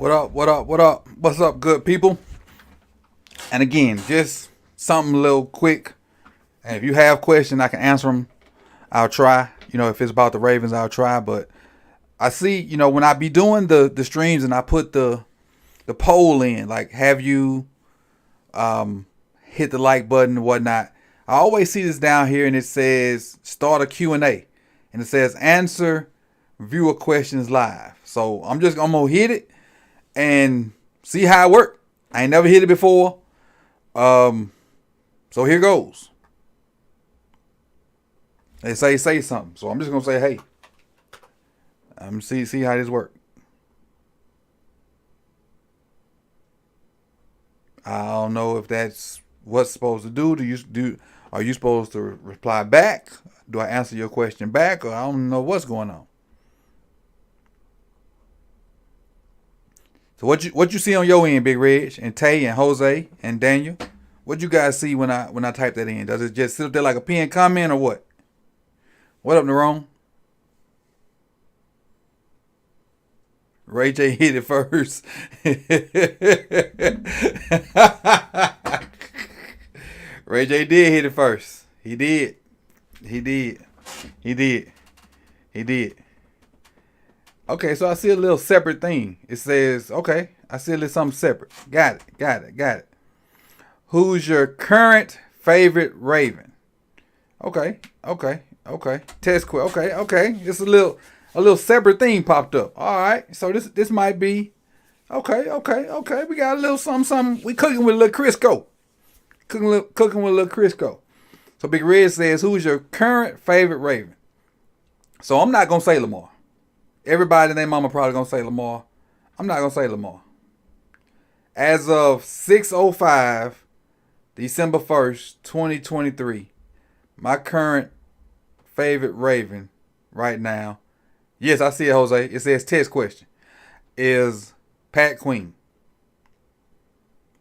What up? What up? What up? What's up, good people? And again, just something a little quick. And if you have questions, I can answer them. I'll try. If it's about the Ravens, I'll try. But I see, when I be doing the streams and I put the poll in, like, have you hit the like button and whatnot? I always see this down here, and it says start a Q&A, and it says answer viewer questions live. So I'm gonna hit it and see how it works. I ain't never hit it before. So here goes. They say something. So I'm just gonna say, hey. I'm see how this works. I don't know if that's what's supposed to do. Are you supposed to reply back? Do I answer your question back? Or I don't know what's going on. So what you see on your end, Big Reg and Tay and Jose and Daniel? What you guys see when I type that in? Does it just sit up there like a pinned comment or what? What up, Nerone? Ray J hit it first. Ray J did hit it first. He did. Okay, so I see a little separate thing. It says, okay, I see a little something separate. Got it. Who's your current favorite Raven? Okay. Test quick. Okay. It's a little separate thing popped up. All right. So this might be okay. We got a little something. We cooking with a little Crisco. Cooking with a little Crisco. So Big Red says, who's your current favorite Raven? So I'm not gonna say Lamar. Everybody and their mama probably gonna say Lamar. I'm not gonna say Lamar. As of 6:05, December 1st, 2023, my current favorite Raven right now, yes, I see it, Jose. It says test question, is Pat Queen.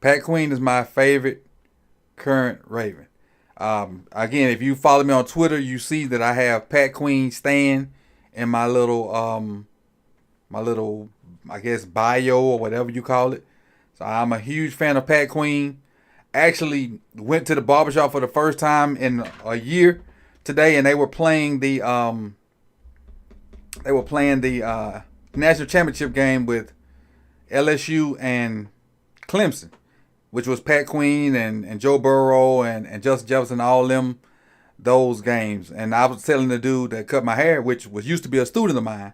Pat Queen is my favorite current Raven. Again, if you follow me on Twitter, you see that I have Pat Queen Stan in my little, I guess, bio or whatever you call it. So I'm a huge fan of Pat Queen. Actually went to the barbershop for the first time in a year today, and they were playing the national championship game with LSU and Clemson, which was Pat Queen and Joe Burrow and Justin Jefferson, all them, those games. And I was telling the dude that cut my hair, which was used to be a student of mine,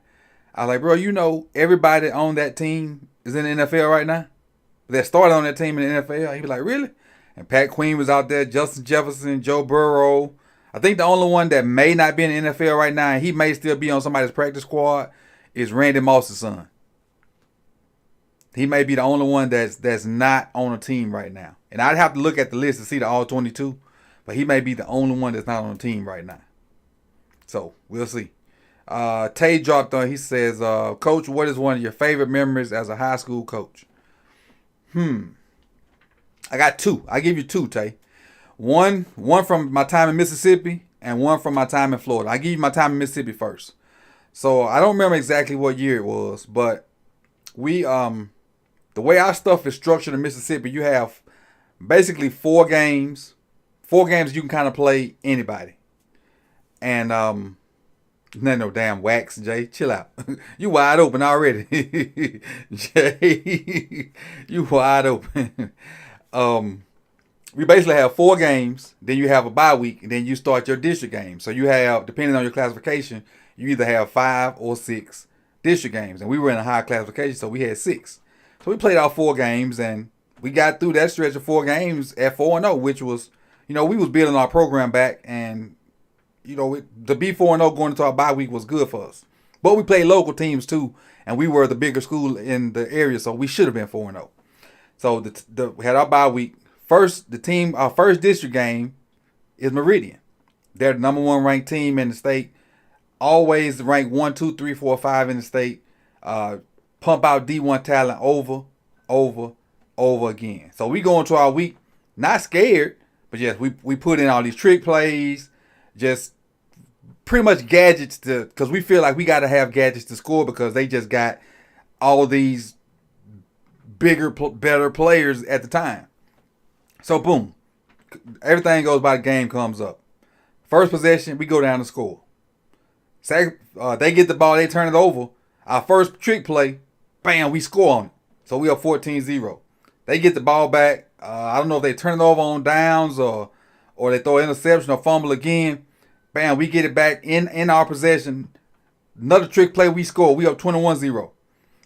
I was like, bro, everybody on that team is in the NFL right now? That started on that team in the NFL? He was like, really? And Pat Queen was out there, Justin Jefferson, Joe Burrow. I think the only one that may not be in the NFL right now, and he may still be on somebody's practice squad, is Randy Moss's son. He may be the only one that's not on a team right now. And I'd have to look at the list to see the all 22, but he may be the only one that's not on a team right now. So we'll see. Tay dropped on. He says, Coach, what is one of your favorite memories as a high school coach? I got two. I give you two, Tay. One from my time in Mississippi and one from my time in Florida. I give you my time in Mississippi first. So I don't remember exactly what year it was, but we the way our stuff is structured in Mississippi, you have basically 4 games. 4 games you can kind of play anybody. And no damn wax, Jay. Chill out. You wide open already. Jay, you wide open. We basically have 4 games, then you have a bye week, and then you start your district game. So you have, depending on your classification, you either have 5 or 6 district games. And we were in a high classification, so we had 6. So we played our 4 games, and we got through that stretch of 4 games at 4-0, which was, we was building our program back, and, the be 4-0 going into our bye week was good for us. But we played local teams too, and we were the bigger school in the area, so we should have been 4-0. So we had our bye week. Our first district game is Meridian. They're the number 1 ranked team in the state. Always ranked 1, 2, 3, 4, 5 in the state. Pump out D1 talent over again. So we go into our week not scared, but yes, we put in all these trick plays, just pretty much gadgets because we feel like we got to have gadgets to score because they just got all these bigger, better players at the time. So boom, everything goes by. The game comes up. First possession, we go down to score. Second, they get the ball, they turn it over. Our first trick play, bam, we score on it. So we up 14-0. They get the ball back. I don't know if they turn it over on downs or they throw an interception or fumble again. Bam, we get it back in our possession. Another trick play, we score. We up 21-0.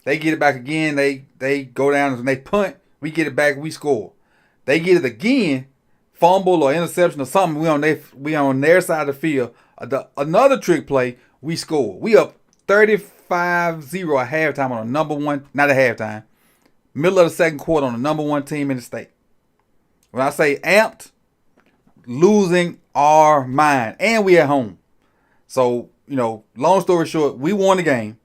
They get it back again. They go down and they punt. We get it back. We score. They get it again, fumble or interception or something. We on their side of the field. Another trick play, we score. We up 35-0 at halftime on the number one, not at halftime, middle of the second quarter on the number one team in the state. When I say amped, losing our mind, and we at home. So, long story short, we won the game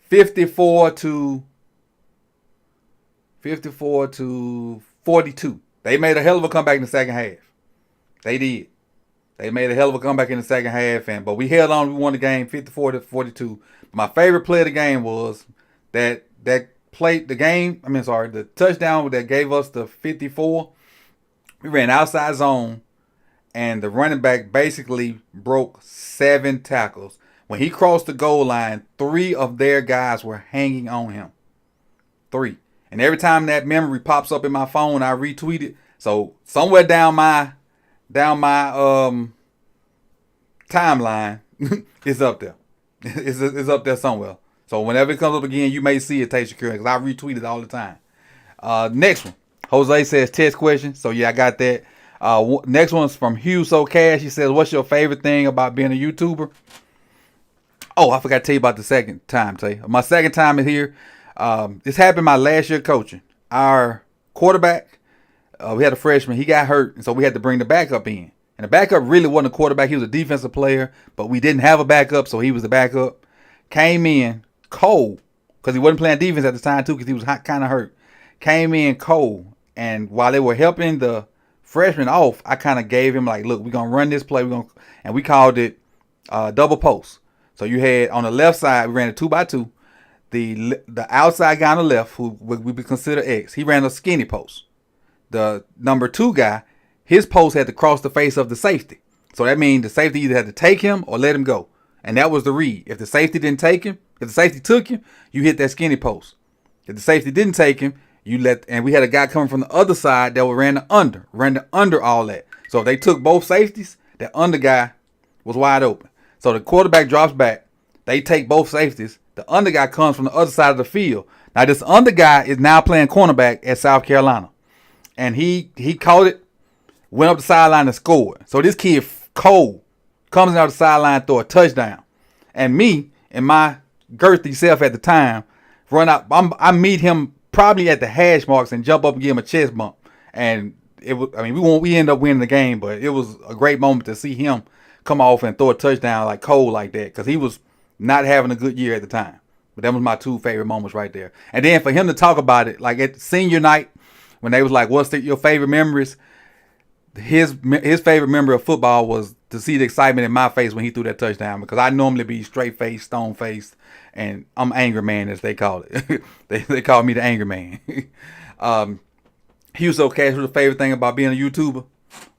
54-42. They made a hell of a comeback in the second half. They did. They made a hell of a comeback in the second half, but we held on. We won the game 54-42. My favorite play of the game was the touchdown that gave us the 54. We ran outside zone, and the running back basically broke 7 tackles. When he crossed the goal line, 3 of their guys were hanging on him. 3. And every time that memory pops up in my phone, I retweet it. So somewhere down my timeline, it's up there. It's up there somewhere. So whenever it comes up again, you may see it, Tay Shakur, because I retweet it all the time. Next one. Jose says test question. So yeah, I got that. Next one's from Hugh So Cash. He says, what's your favorite thing about being a YouTuber? Oh, I forgot to tell you about the second time, Tay. My second time is here. This happened my last year coaching. Our quarterback, we had a freshman. He got hurt, and so we had to bring the backup in. And the backup really wasn't a quarterback. He was a defensive player, but we didn't have a backup, so he was the backup. Came in cold because he wasn't playing defense at the time, too, because he was kind of hurt. Came in cold, and while they were helping the freshman off, I kind of gave him like, look, we're going to run this play. And we called it double post. So you had on the left side, we ran a 2x2. The outside guy on the left, who would be considered X, he ran a skinny post. The number 2 guy, his post had to cross the face of the safety. So that means the safety either had to take him or let him go. And that was the read. If the safety didn't take him, if the safety took him, you hit that skinny post. If the safety didn't take him, and we had a guy coming from the other side that ran the under all that. So if they took both safeties, that under guy was wide open. So the quarterback drops back. They take both safeties. The under guy comes from the other side of the field. Now this under guy is now playing cornerback at South Carolina. And he caught it, went up the sideline and scored. So this kid, cold, comes out the sideline, throw a touchdown. And me and my girthy self at the time, run out. I meet him probably at the hash marks and jump up and give him a chest bump. And we end up winning the game, but it was a great moment to see him come off and throw a touchdown like cold like that, because he was not having a good year at the time. But that was my 2 favorite moments right there. And then for him to talk about it, like at senior night, when they was like, what's your favorite memories? His favorite memory of football was to see the excitement in my face when he threw that touchdown, because I normally be straight-faced, stone-faced, and I'm angry man, as they call it. they call me the angry man. He was so casual. The favorite thing about being a YouTuber,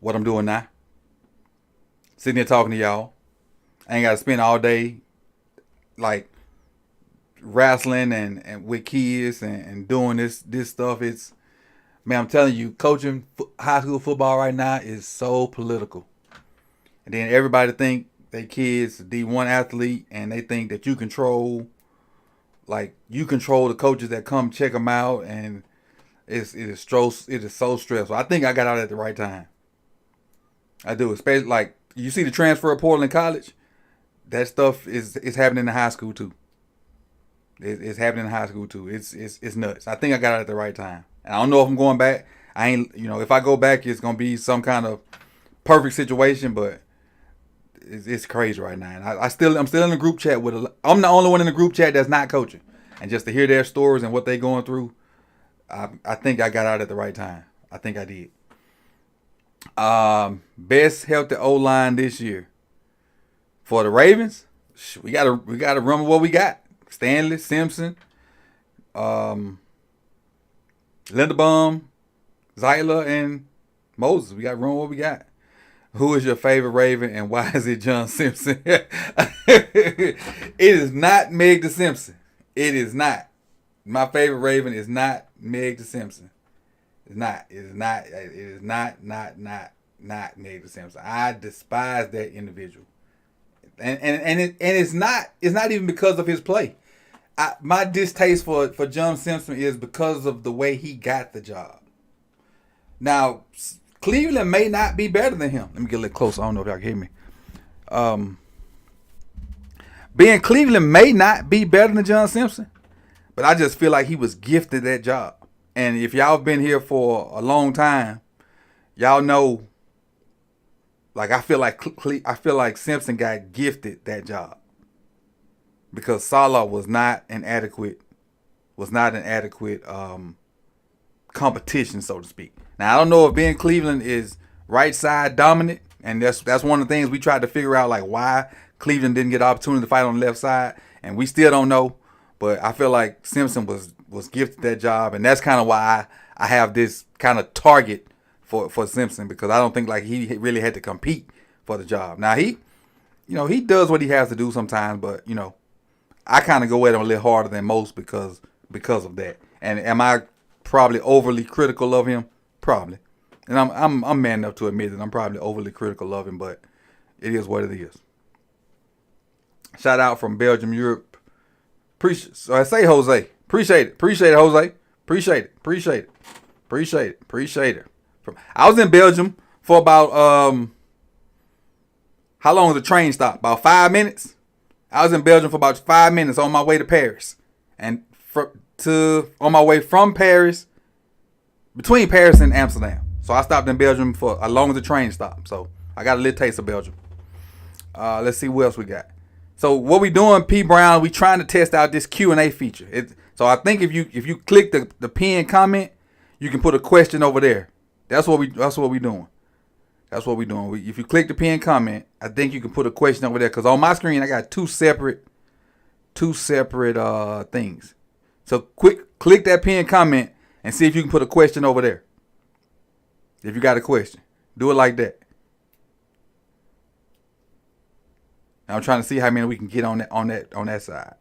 what I'm doing now. Sitting here talking to y'all. I ain't got to spend all day like wrestling and with kids and doing this stuff. It's, man, I'm telling you, coaching high school football right now is so political. And then everybody think they kids D1 athlete, and they think that you control the coaches that come check them out, and it is so stressful. I think I got out at the right time. I do, especially like you see the transfer portal in college. That stuff is happening in high school too. It's happening in high school too. It's nuts. I think I got out at the right time. And I don't know if I'm going back. I ain't, if I go back, it's gonna be some kind of perfect situation, but it's crazy right now. And I'm still in the group chat I'm the only one in the group chat that's not coaching. And just to hear their stories and what they're going through, I think I got out at the right time. I think I did. Best healthy O-line this year for the Ravens. We gotta run with what we got. Stanley, Simpson, Linderbaum, Zeitler, and Moses. We got room. What we got? Who is your favorite Raven and why is it John Simpson? It is not Meg the Simpson. It is not. My favorite Raven is not Meg the Simpson. It's not. It is not. It is not Meg the Simpson. I despise that individual. And it's not even because of his play. My distaste for John Simpson is because of the way he got the job. Now, Cleveland may not be better than him. Let me get a little closer. I don't know if y'all can hear me. Being Cleveland may not be better than John Simpson, but I just feel like he was gifted that job. And if y'all been here for a long time, y'all know. Like I feel like Simpson got gifted that job because Salah was not an adequate competition, so to speak. Now I don't know if Ben Cleveland is right side dominant, and that's one of the things we tried to figure out, like why Cleveland didn't get the opportunity to fight on the left side, and we still don't know. But I feel like Simpson was gifted that job, and that's kind of why I have this kind of target for Simpson, because I don't think like he really had to compete for the job. Now he does what he has to do sometimes, but I kind of go at him a little harder than most because of that. And am I probably overly critical of him? Probably. And I'm man enough to admit that I'm probably overly critical of him, but it is what it is. Shout out from Belgium, Europe. So I say Jose. Appreciate it, Jose. Appreciate it. I was in Belgium for about how long was the train stop? About 5 minutes. I was in Belgium for about 5 minutes on my way to Paris, and on my way from Paris, between Paris and Amsterdam. So I stopped in Belgium for as long as the train stopped. So I got a little taste of Belgium. Let's see what else we got. So what we doing, P Brown? We trying to test out this Q&A feature. So I think if you click the pin comment, you can put a question over there. That's what we doing. If you click the pin comment, I think you can put a question over there, because on my screen I got two separate things. So click that pin comment and see if you can put a question over there. If you got a question, do it like that. Now I'm trying to see how many we can get on that side.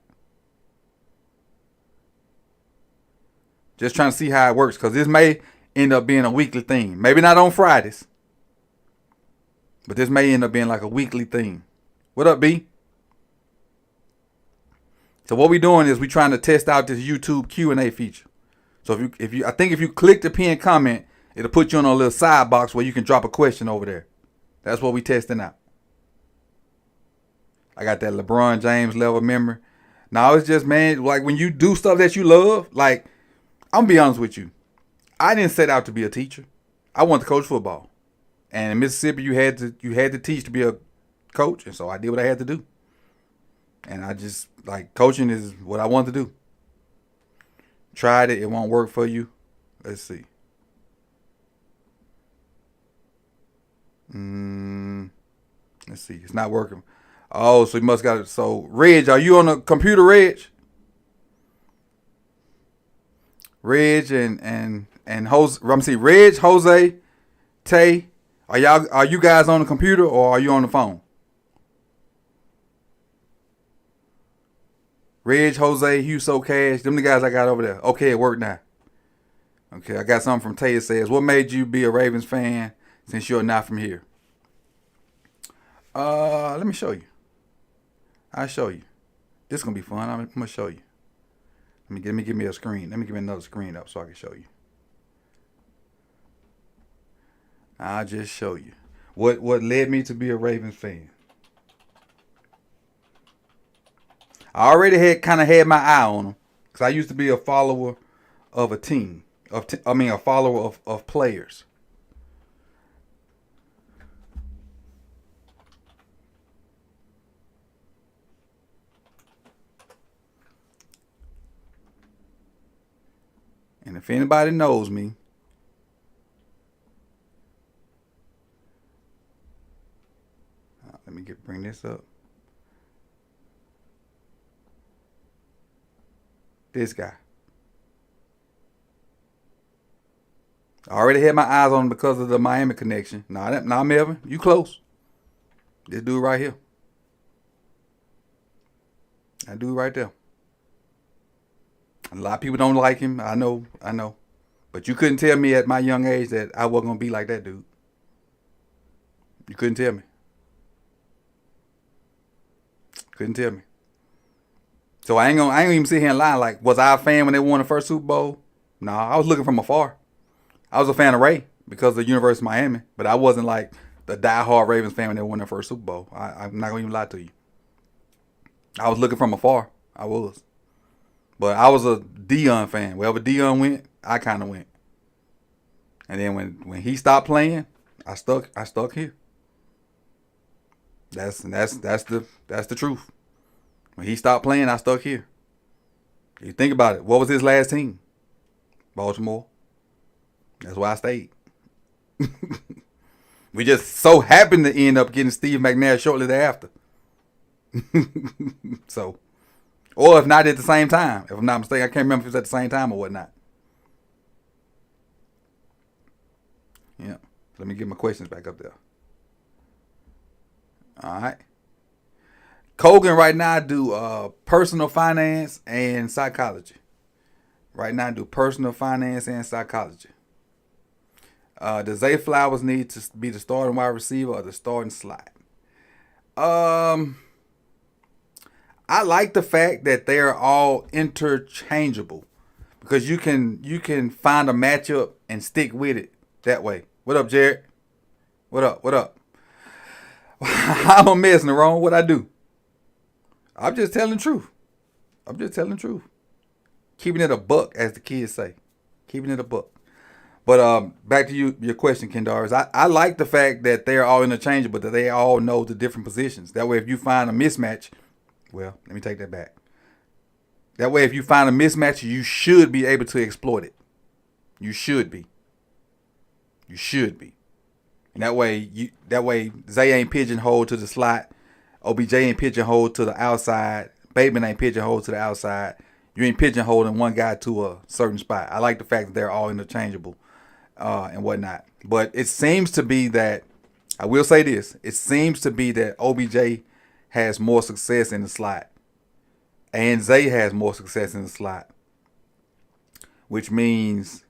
Just trying to see how it works, because this may end up being a weekly thing. Maybe not on Fridays, but this may end up being like a weekly thing. What up, B? So what we doing is we trying to test out this YouTube Q&A feature. So if you click the pin comment, it'll put you on a little side box where you can drop a question over there. That's what we testing out. I got that LeBron James level memory. Now it's just, man, like when you do stuff that you love, like I'm gonna be honest with you. I didn't set out to be a teacher. I wanted to coach football. And in Mississippi, you had to teach to be a coach, and so I did what I had to do. And I just, like, coaching is what I wanted to do. Tried it, it won't work for you. Let's see. Let's see, it's not working. Oh, so you must got it. So, Reg, are you on the computer, Reg? Reg and Jose, I'm see Reg, Jose, Tay, are you guys on the computer or are you on the phone? Reg, Jose, Huso, Cash, them the guys I got over there. Okay, it worked now. Okay, I got something from Tay. It says, what made you be a Ravens fan since you're not from here? Let me show you. I'll show you. This is gonna be fun. I'm gonna show you. Let me give me a screen. Let me give me another screen up so I can show you. I'll just show you what led me to be a Ravens fan. I already had my eye on them, because I used to be a follower of a team, a follower of players. And if anybody knows me, let me bring this up. This guy. I already had my eyes on him because of the Miami connection. Nah, Melvin, you close. This dude right here. That dude right there. A lot of people don't like him. I know. But you couldn't tell me at my young age that I wasn't gonna be like that dude. You couldn't tell me. Couldn't tell me. So I ain't gonna even sit here and lie. Like, was I a fan when they won the first Super Bowl? No, I was looking from afar. I was a fan of Ray because of the University of Miami, but I wasn't like the diehard Ravens fan when they won their first Super Bowl. I'm not gonna even lie to you. I was looking from afar. I was. But I was a Deion fan. Wherever Deion went, I kind of went. And then when he stopped playing, I stuck here. That's the truth. When he stopped playing, I stuck here. You think about it. What was his last team? Baltimore. That's why I stayed. We just so happened to end up getting Steve McNair shortly thereafter. So, or if not at the same time. If I'm not mistaken, I can't remember if it was at the same time or whatnot. Yeah. Let me get my questions back up there. All right. Kogan right now do personal finance and psychology. Right now do personal finance and psychology. Does Zay Flowers need to be the starting wide receiver or the starting slot? I like the fact that they're all interchangeable because you can find a matchup and stick with it that way. What up, Jared? What up? I'm a mess, Nerone. What I do? I'm just telling the truth. Keeping it a buck, as the kids say. Keeping it a buck. But back to your question, Kendaris. I like the fact that they're all interchangeable, that they all know the different positions. That way, if you find a mismatch, well, let me take that back. That way, if you find a mismatch, you should be able to exploit it. You should be. And that way, Zay ain't pigeonholed to the slot. OBJ ain't pigeonholed to the outside. Bateman ain't pigeonholed to the outside. You ain't pigeonholing one guy to a certain spot. I like the fact that they're all interchangeable and whatnot. But it seems to be that, I will say this, it seems to be that OBJ has more success in the slot. And Zay has more success in the slot. Which means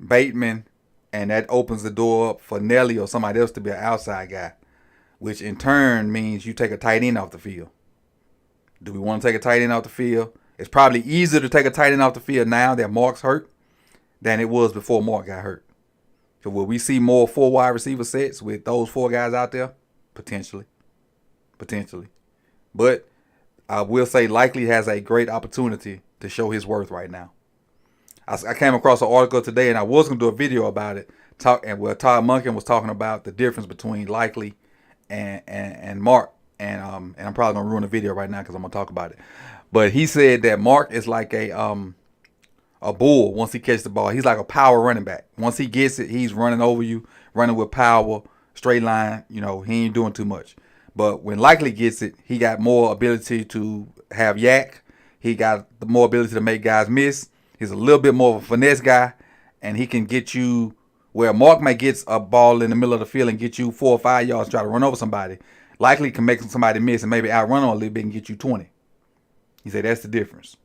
Bateman, and that opens the door up for Nelly or somebody else to be an outside guy. Which in turn means you take a tight end off the field. Do we want to take a tight end off the field? It's probably easier to take a tight end off the field now that Mark's hurt than it was before Mark got hurt. So will we see more 4 wide receiver sets with those 4 guys out there? Potentially. But I will say Likely has a great opportunity to show his worth right now. I came across an article today, and I was going to do a video about it. Todd Monken was talking about the difference between Likely and Mark. And I'm probably going to ruin the video right now because I'm going to talk about it. But he said that Mark is like a bull once he catches the ball. He's like a power running back. Once he gets it, he's running over you, running with power, straight line. You know, he ain't doing too much. But when Likely gets it, he got more ability to have yak. He got the more ability to make guys miss. He's a little bit more of a finesse guy, and he can get you where Mark may get a ball in the middle of the field and get you 4 or 5 yards, try to run over somebody. Likely can make somebody miss and maybe outrun him a little bit and get you 20. He said that's the difference.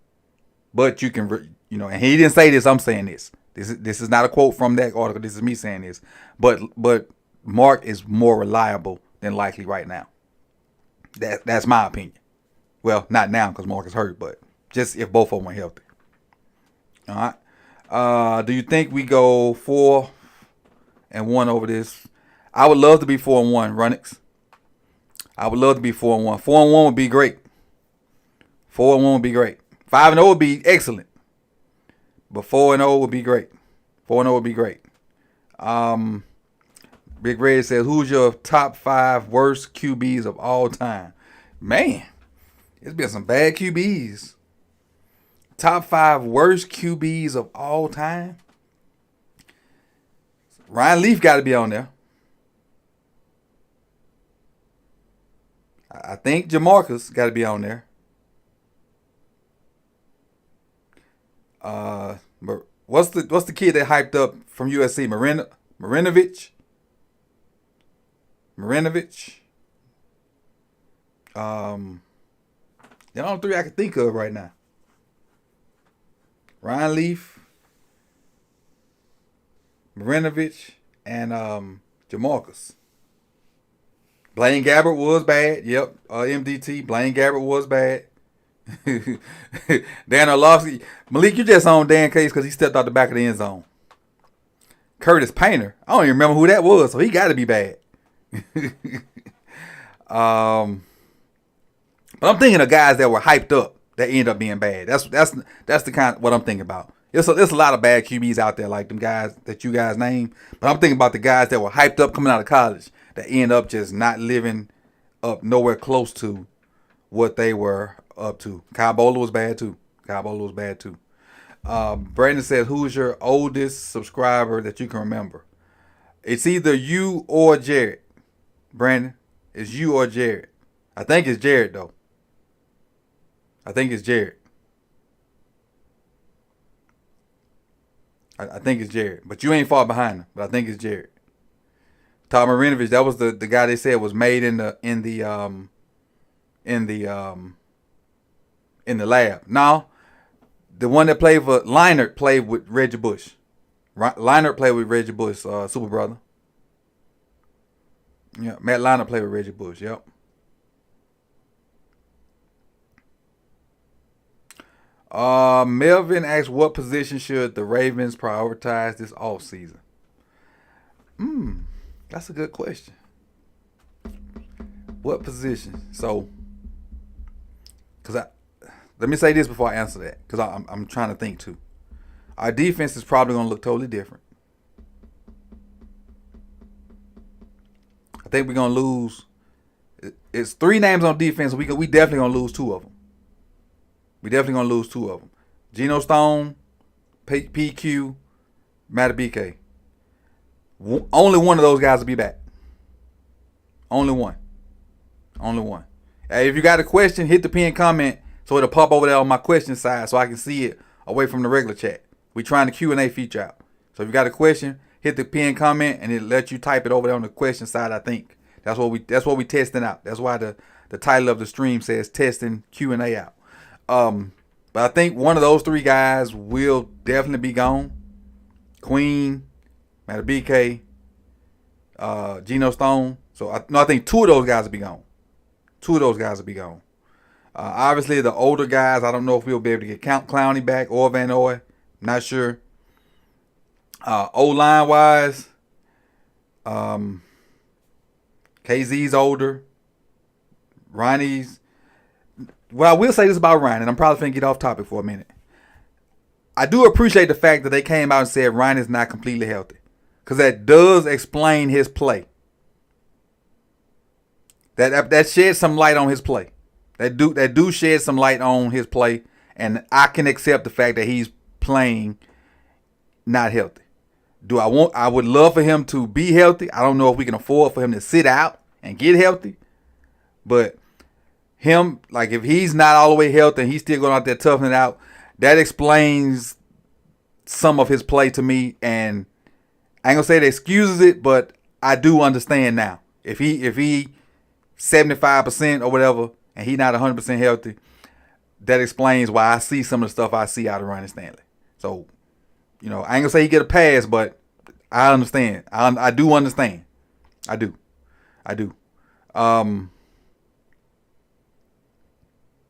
But you can, and he didn't say this. I'm saying this. This is not a quote from that article. This is me saying this. But Mark is more reliable than Likely right now. That's my opinion. Well, not now because Mark is hurt, but just if both of them are healthy. All right. Do you think we go 4-1 over this? I would love to be 4-1, Runnix. I would love to be 4-1. 4-1 would be great. 4-1 would be great. 5-0 would be excellent. But 4-0 would be great. 4-0 would be great. Big Red says, who's your top 5 worst QBs of all time? Man, it's been some bad QBs. Top 5 worst QBs of all time? Ryan Leaf got to be on there. I think Jamarcus got to be on there. What's the kid that hyped up from USC? Marinovich. Marinovich. The only three I can think of right now. Ryan Leaf, Marinovich, and Jamarcus. Blaine Gabbert was bad. Yep. MDT. Blaine Gabbert was bad. Dan Orlovsky. Malik, you just on Dan case because he stepped out the back of the end zone. Curtis Painter. I don't even remember who that was, so he got to be bad. But I'm thinking of guys that were hyped up that end up being bad. That's the kind of what I'm thinking about. There's a lot of bad QBs out there like them guys that you guys name. But I'm thinking about the guys that were hyped up coming out of college that end up just not living up nowhere close to what they were up to. Kyle Bowler was bad too. Brandon says, who's your oldest subscriber that you can remember? It's either you or Jared. Brandon, it's you or Jared. I think it's Jared though. I think it's Jared. But you ain't far behind him. But I think it's Jared. Tom Marinovich, that was the guy they said was made in the lab. Now, the one that played for Leinart played with Reggie Bush. Leinart played with Reggie Bush, super brother. Yeah, Matt Leinart played with Reggie Bush. Yep. Melvin asks, what position should the Ravens prioritize this offseason? That's a good question. What position? So, let me say this before I answer that, because I'm trying to think too. Our defense is probably going to look totally different. I think we're going to lose. It's 3 names on defense. We definitely going to lose 2 of them. Geno Stone, PQ, Madubuike. Only one of those guys will be back. Only one. Hey, if you got a question, hit the pin comment so it'll pop over there on my question side so I can see it away from the regular chat. We're trying the Q&A feature out. So if you got a question, hit the pin comment and it'll let you type it over there on the question side, I think. That's what we testing out. That's why the title of the stream says testing Q&A out. But I think one of those 3 guys will definitely be gone. Queen, Madubuike, Geno Stone. So I think 2 of those guys will be gone. Obviously, the older guys, I don't know if we'll be able to get Clowney back or Van Noy. Not sure. O-line wise, KZ's older. Ronnie's. Well, I will say this about Ryan, and I'm probably going to get off topic for a minute. I do appreciate the fact that they came out and said Ryan is not completely healthy, because that does explain his play. That sheds some light on his play. That do shed some light on his play, and I can accept the fact that he's playing not healthy. I would love for him to be healthy. I don't know if we can afford for him to sit out and get healthy, but him, like, if he's not all the way healthy and he's still going out there toughing it out, that explains some of his play to me. And I ain't gonna say it excuses it, but I do understand now. If he 75% or whatever and he not 100% healthy, that explains why I see some of the stuff I see out of Ronnie Stanley. So, I ain't gonna say he get a pass, but I understand. I do understand. I do.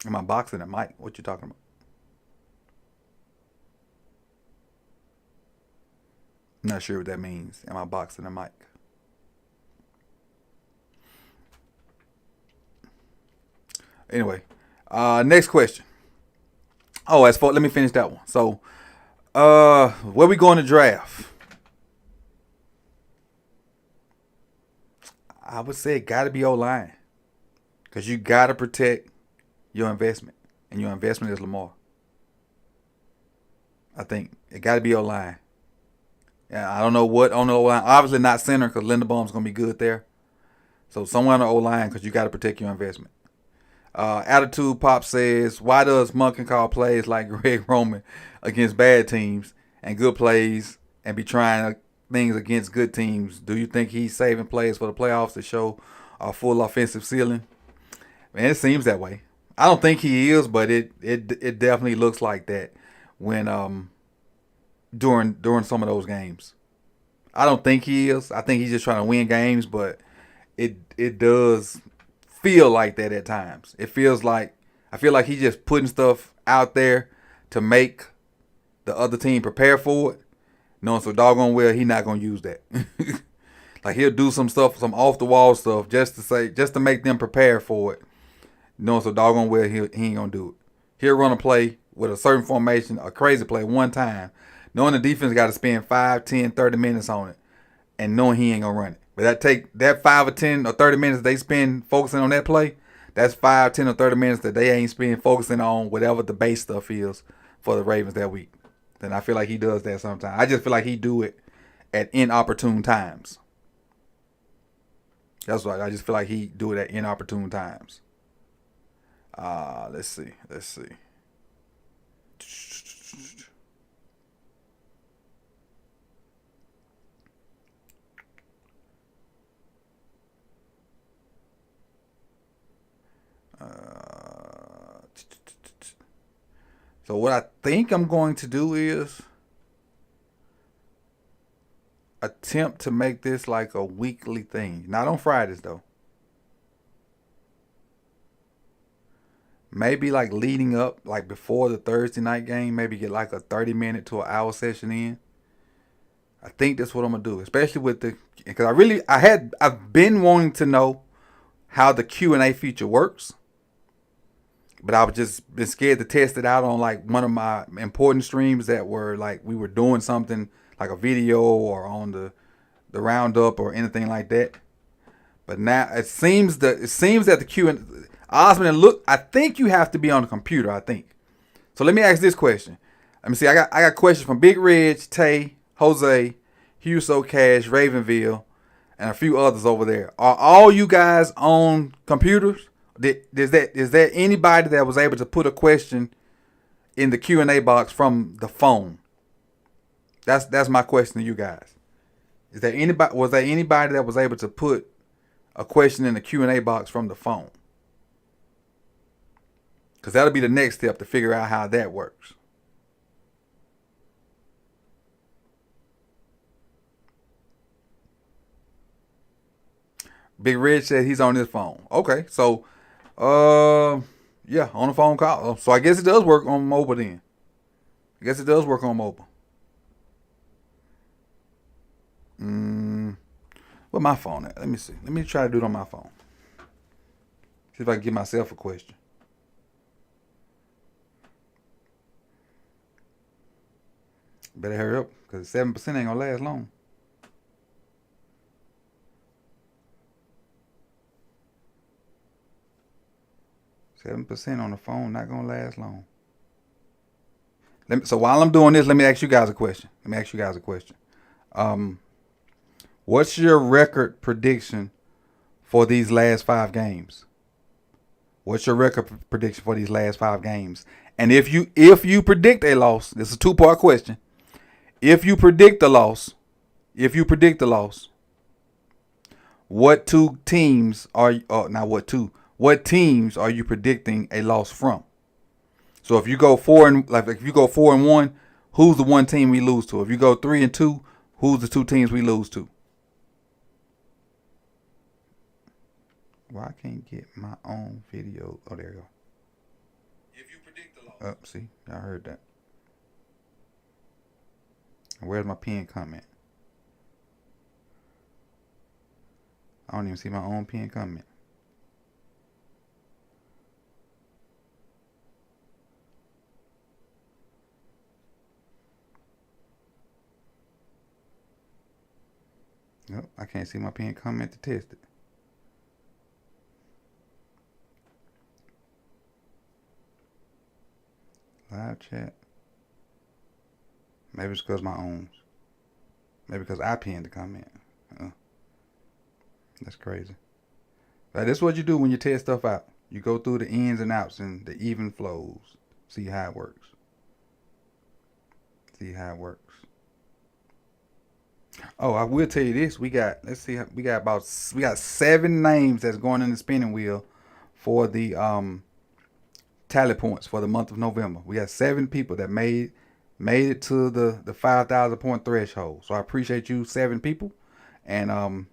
Am I boxing a mic? What you talking about? I'm not sure what that means. Am I boxing a mic? Anyway, next question. Oh, let me finish that one. So, where we going to draft? I would say it got to be O-line, because you got to protect your investment, and your investment is Lamar. I think it got to be O-line. Yeah, I don't know what on the O-line. Obviously not center, because Linderbaum's going to be good there. So somewhere on the O-line, because you got to protect your investment. Attitude Pop says, why does Monken call plays like Greg Roman against bad teams and good plays and be trying things against good teams, do you think he's saving plays for the playoffs to show a full offensive ceiling? Man, it seems that way. I don't think he is, but it definitely looks like that when during some of those games. I don't think he is. I think he's just trying to win games, but it does feel like that at times. It feels like I feel like he's just putting stuff out there to make the other team prepare for it, knowing so doggone well he not gonna use that. Like he'll do some stuff, some off the wall stuff, just to make them prepare for it, knowing so doggone well he ain't gonna do it. He'll run a play with a certain formation, a crazy play one time, knowing the defense got to spend 5, 10, 30 minutes on it, and knowing he ain't gonna run it. But that 5 or 10 or 30 minutes they spend focusing on that play, that's 5, 10, or 30 minutes that they ain't spend focusing on whatever the base stuff is for the Ravens that week. Then I feel like he does that sometimes. I just feel like he do it at inopportune times. That's right. I just feel like he do it at inopportune times. Let's see. So what I think I'm going to do is attempt to make this like a weekly thing. Not on Fridays though. Maybe like leading up, like before the Thursday night game, maybe get like a 30-minute to an hour session in. I think that's what I'm gonna do, especially with because I've been wanting to know how the Q&A feature works, but I've just been scared to test it out on like one of my important streams that were like we were doing something like a video or on the roundup or anything like that. But now it seems that the Q&A, Osmond, look, I think you have to be on the computer. I think. So let me ask this question. Let me see. I got questions from Big Ridge, Tay, Jose, Huso, Cash, Ravenville, and a few others over there. Are all you guys on computers? Is there anybody that was able to put a question in the Q&A box from the phone? That's my question to you guys. Was there anybody that was able to put a question in the Q&A box from the phone? Because that'll be the next step to figure out how that works. Big Red said he's on his phone. Okay, so, yeah, on a phone call. So I guess it does work on mobile then. Where my phone at? Let me see. Let me try to do it on my phone. See if I can give myself a question. Better hurry up, because 7% ain't gonna last long. %7 on the phone not gonna last long. So while I'm doing this, let me ask you guys a question. What's your record prediction for these last 5 games? And if you predict a loss, this is a 2-part question. If you predict the loss, what teams are you predicting a loss from? So if you go 4-1, who's the one team we lose to? If you go 3-2, who's the 2 teams we lose to? Why I can't get my own video? Oh, there you go. If you predict the loss. See, I heard that. Where's my pinned comment? I don't even see my own pinned comment. Nope, I can't see my pinned comment to test it. Live chat. Maybe it's because my own. Maybe because I pinned the comment. That's crazy. But this is what you do when you test stuff out. You go through the ins and outs and the even flows. See how it works. see how it works. Oh, I will tell you this. Let's see. We got 7 names that's going in the spinning wheel for the tally points for the month of November. We got 7 people that made it to the 5,000 point threshold. So I appreciate you, 7 people. And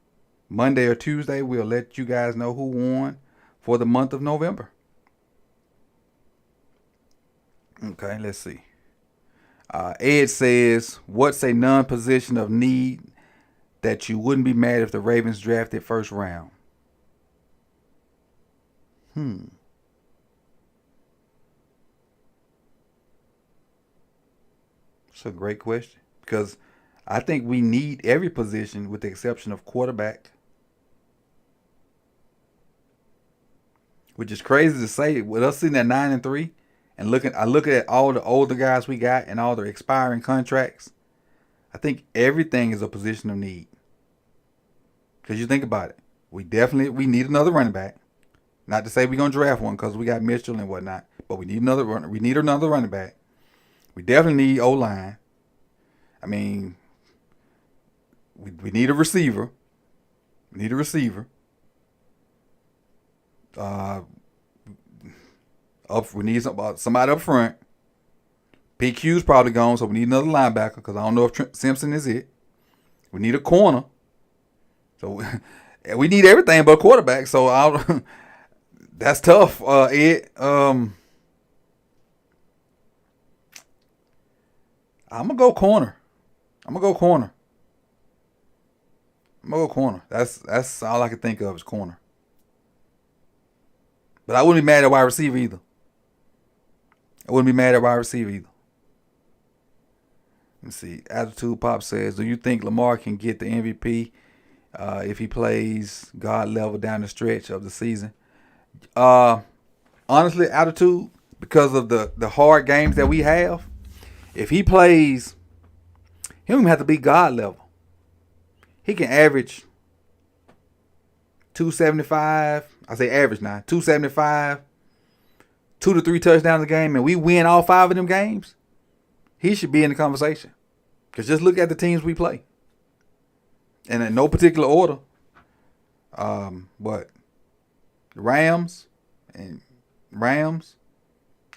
Monday or Tuesday, we'll let you guys know who won for the month of November. Okay, let's see. Ed says, what's a non-position of need that you wouldn't be mad if the Ravens drafted first round? It's a great question because I think we need every position with the exception of quarterback, which is crazy to say. With us sitting at 9-3 and I look at all the older guys we got and all the expiring contracts. I think everything is a position of need. Because you think about it, we need another running back. Not to say we're gonna draft one because we got Mitchell and whatnot, but we need another running back. We definitely need O-line. I mean, we need a receiver. We need a receiver. We need somebody up front. PQ's probably gone, so we need another linebacker because I don't know if Simpson is it. We need a corner. So we need everything but a quarterback. So that's tough, Ed. I'm gonna go corner. That's all I can think of is corner. But I wouldn't be mad at wide receiver either. Let's see. Attitude Pop says, do you think Lamar can get the MVP if he plays God level down the stretch of the season? Honestly, Attitude, because of the hard games that we have, if he plays, he don't even have to be God level. He can average 275. I say average now. 275, 2 to 3 touchdowns a game, and we win all 5 of them games. He should be in the conversation. Because just look at the teams we play. And in no particular order. But Rams. And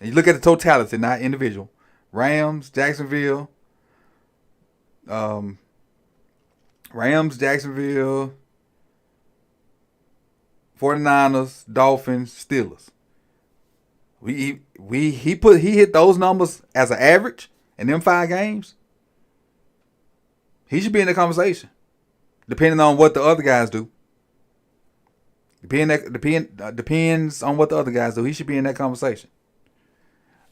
you look at the totality, not individual. Rams, Jacksonville. 49ers, Dolphins, Steelers. He hit those numbers as an average in them 5 games. He should be in the conversation, depending on what the other guys do. Depends on what the other guys do. He should be in that conversation.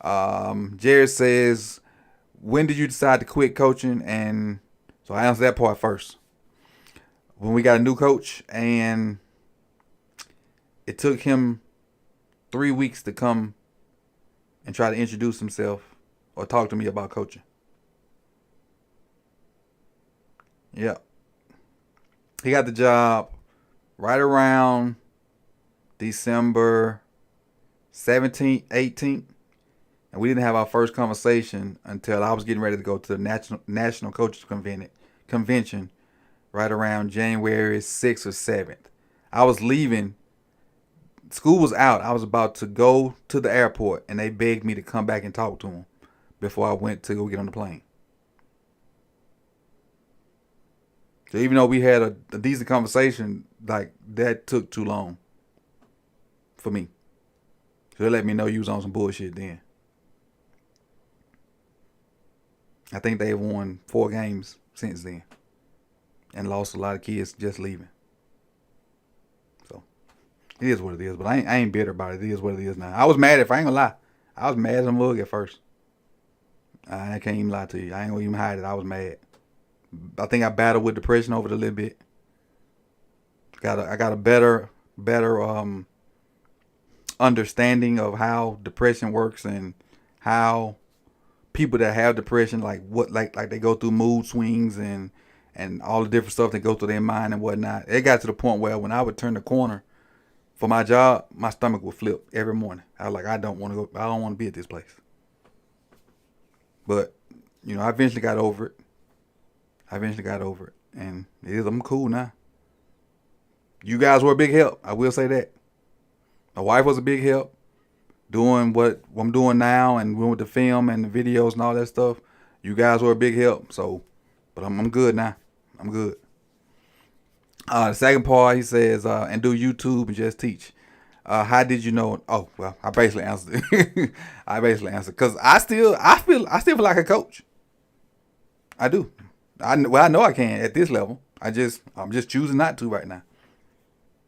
Jared says, when did you decide to quit coaching? And so I answer that part first. When we got a new coach, and it took him 3 weeks to come and try to introduce himself or talk to me about coaching. Yeah. He got the job right around December 17th, 18th. And we didn't have our first conversation until I was getting ready to go to the National Coaches Convention right around January 6th or 7th. I was leaving. School was out. I was about to go to the airport, and they begged me to come back and talk to them before I went to go get on the plane. So even though we had a decent conversation, like, that took too long for me. So they let me know you was on some bullshit then. I think they've won 4 games since then and lost a lot of kids just leaving. So it is what it is. But I ain't bitter about it. It is what it is now. I was mad I ain't gonna lie. I was mad as a mug at first. I can't even lie to you. I ain't gonna even hide it. I was mad. I think I battled with depression over it a little bit. I got a better understanding of how depression works and how people that have depression, like they go through mood swings and all the different stuff that go through their mind and whatnot. It got to the point where when I would turn the corner for my job, my stomach would flip every morning. I was like, I don't want to be at this place. But I eventually got over it. And I'm cool now. You guys were a big help. I will say that. My wife was a big help doing what I'm doing now and with the film and the videos and all that stuff. You guys were a big help. So, but I'm good now. I'm good. The second part, he says, and do YouTube and just teach. How did you know? Oh, well, I basically answered it. Because I still feel like a coach. I do. I know I can at this level. I'm just choosing not to right now.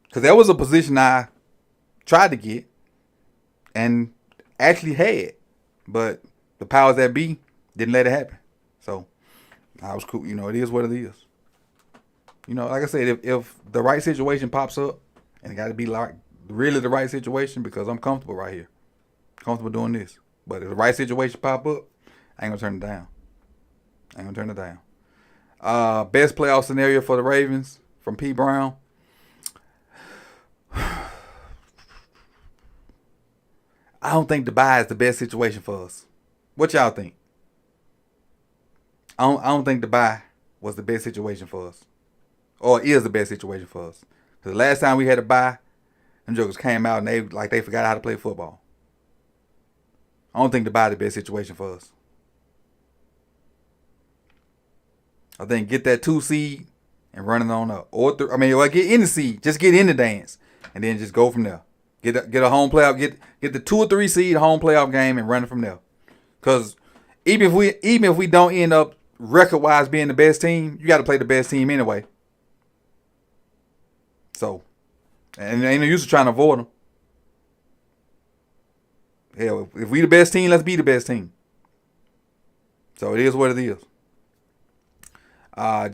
Because that was a position I tried to get and actually had, but the powers that be didn't let it happen. So I was cool. It is what it is. Like I said, if the right situation pops up, and it got to be like really the right situation, because I'm comfortable right here, comfortable doing this. But if the right situation pop up, I ain't gonna turn it down. Best playoff scenario for the Ravens from P. Brown. I don't think the bye is the best situation for us. What y'all think? I don't think the bye was the best situation for us, or is the best situation for us. Because the last time we had a bye, them jokers came out and they forgot how to play football. I don't think the bye is the best situation for us. I think get that 2 seed and run it on up, or get in the seed, just get in the dance, and then just go from there. Get a home playoff, get the 2 or 3 seed home playoff game and run it from there. Because even if we don't end up record wise being the best team, you got to play the best team anyway. So, and ain't no use of trying to avoid them. Hell, if we the best team, let's be the best team. So it is what it is.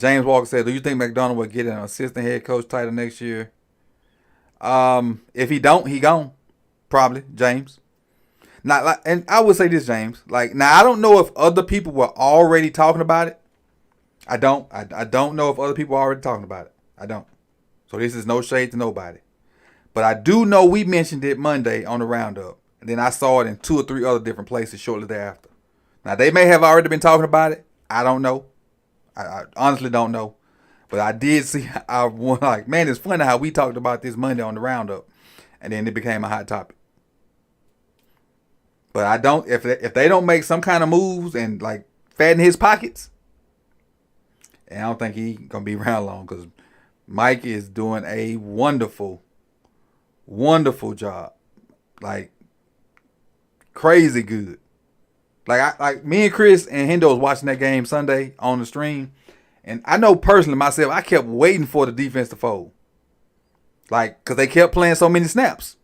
James Walker said, "Do you think McDonald will get an assistant head coach title next year?" If he don't, he gone. Probably, James. And I would say this, James. Now I don't know if other people were already talking about it. I don't know if other people are already talking about it. I don't. So this is no shade to nobody. But I do know we mentioned it Monday on the roundup. And then I saw it in 2 or 3 other different places shortly thereafter. Now they may have already been talking about it. I don't know. I honestly don't know. But I did see, man, it's funny how we talked about this Monday on the roundup, and then it became a hot topic. But I don't, if they don't make some kind of moves and fatten his pockets, and I don't think he gonna be around long, because Mike is doing a wonderful, wonderful job, crazy good. Me and Chris and Hendo was watching that game Sunday on the stream. And I know personally myself, I kept waiting for the defense to fold. Because they kept playing so many snaps.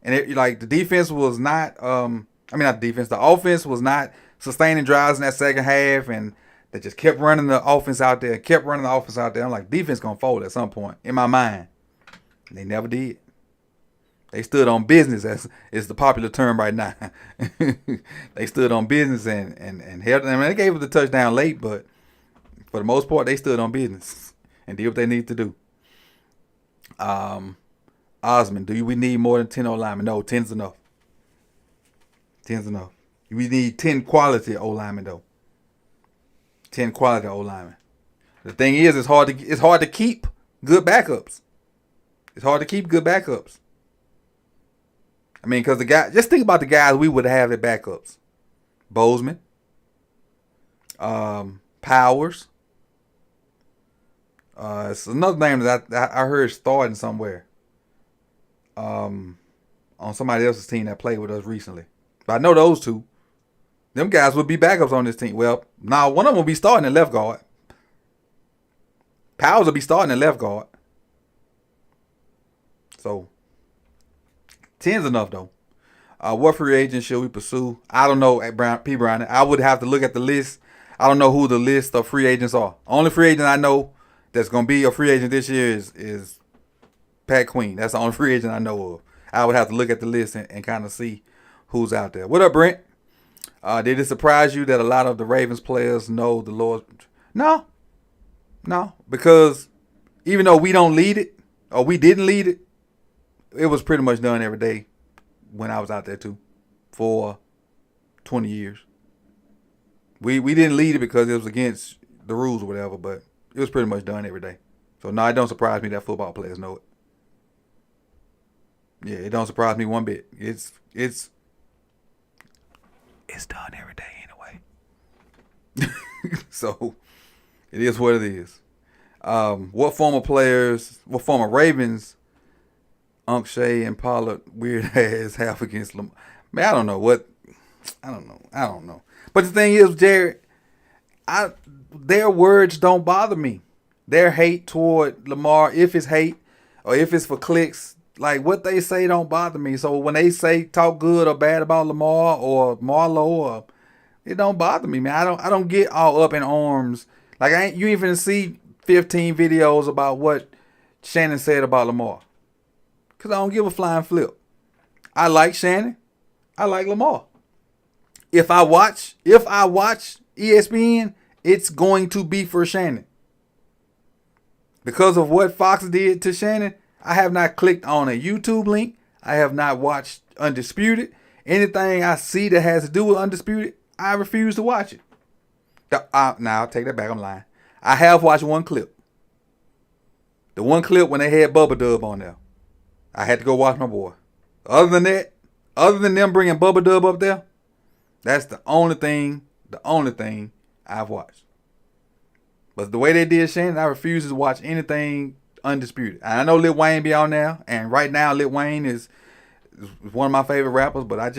And the defense was not, not the defense, the offense was not sustaining drives in that second half. And they just kept running the offense out there, I'm like, defense going to fold at some point, in my mind. And they never did. They stood on business, as is the popular term right now. They stood on business and held them. They gave us the touchdown late, but for the most part, they stood on business and did what they need to do. Osmond, do we need more than 10 O-linemen? No, 10's enough. 10's enough. We need 10 quality O-linemen, though. 10 quality O-linemen. The thing is, it's hard to keep good backups. Because just think about the guys we would have at backups. Bozeman. Powers. It's another name that I heard starting somewhere. On somebody else's team that played with us recently. But I know those two. Them guys would be backups on this team. Well, now one of them will be starting at left guard. Powers will be starting at left guard. So 10's enough though. What free agent should we pursue? I don't know at P. Brown. I would have to look at the list. I don't know who the list of free agents are. Only free agent I know that's going to be a free agent this year is Pat Queen. That's the only free agent I know of. I would have to look at the list and kind of see who's out there. What up, Brent? Did it surprise you that a lot of the Ravens players know the Lord? No, because even though we don't lead it, or we didn't lead it, it was pretty much done every day when I was out there too for 20 years. We didn't lead it because it was against the rules or whatever, but it was pretty much done every day. So no, it don't surprise me that football players know it. Yeah, it don't surprise me one bit. It's done every day anyway. So it is what it is. What former Ravens, Unc Shea and Pollard weird ass have against Lamar? Man, I don't know. But the thing is, Jared, their words don't bother me. Their hate toward Lamar, if it's hate or if it's for clicks, like what they say don't bother me. So when they say talk good or bad about Lamar or Marlo, or it don't bother me, man. I don't get all up in arms. Like you even see 15 videos about what Shannon said about Lamar. Cause I don't give a flying flip. I like Shannon. I like Lamar. If I watch ESPN, it's going to be for Shannon. Because of what Fox did to Shannon, I have not clicked on a YouTube link. I have not watched Undisputed. Anything I see that has to do with Undisputed, I refuse to watch it. Now, I'll take that back. I'm lying. I have watched one clip. The one clip when they had Bubba Dub on there. I had to go watch my boy. Other than them bringing Bubba Dub up there, that's the only thing I've watched. But the way they did Shannon, I refuse to watch anything Undisputed. And I know Lil Wayne be on there, and right now Lil Wayne is one of my favorite rappers, but I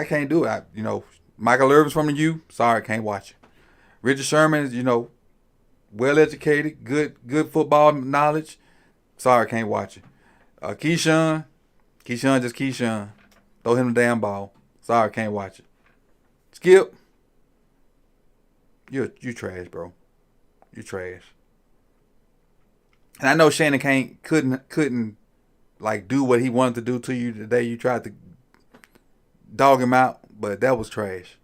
can't do it. Michael Irvin's from the U. Sorry, can't watch it. Richard Sherman is, well educated, good football knowledge. Sorry, can't watch it. Keyshawn just Keyshawn. Throw him the damn ball. Sorry, can't watch it. Skip, you trash, bro. You trash. And I know Shannon couldn't like do what he wanted to do to you the day you tried to dog him out, but that was trash.